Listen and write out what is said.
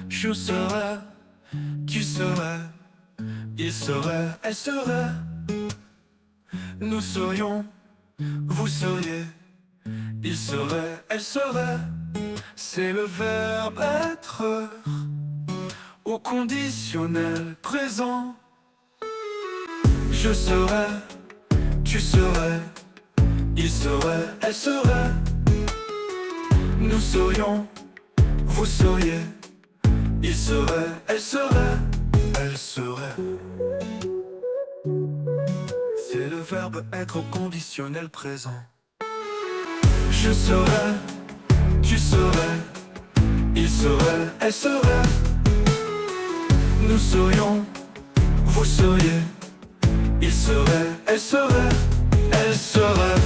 Je serai, tu serais, il serait, elle serait. Nous serions, vous seriez, il serait, elle serait. C'est le verbe être au conditionnel présent. Je serai, tu serais, il serait, elle serait. Nous serions, vous seriez, il serait, elle serait, elle serait. C'est le verbe être au conditionnel présent. Je serai, tu serais, il serait, elle serait. Nous serions, vous seriez, il serait, elle serait, elle serait.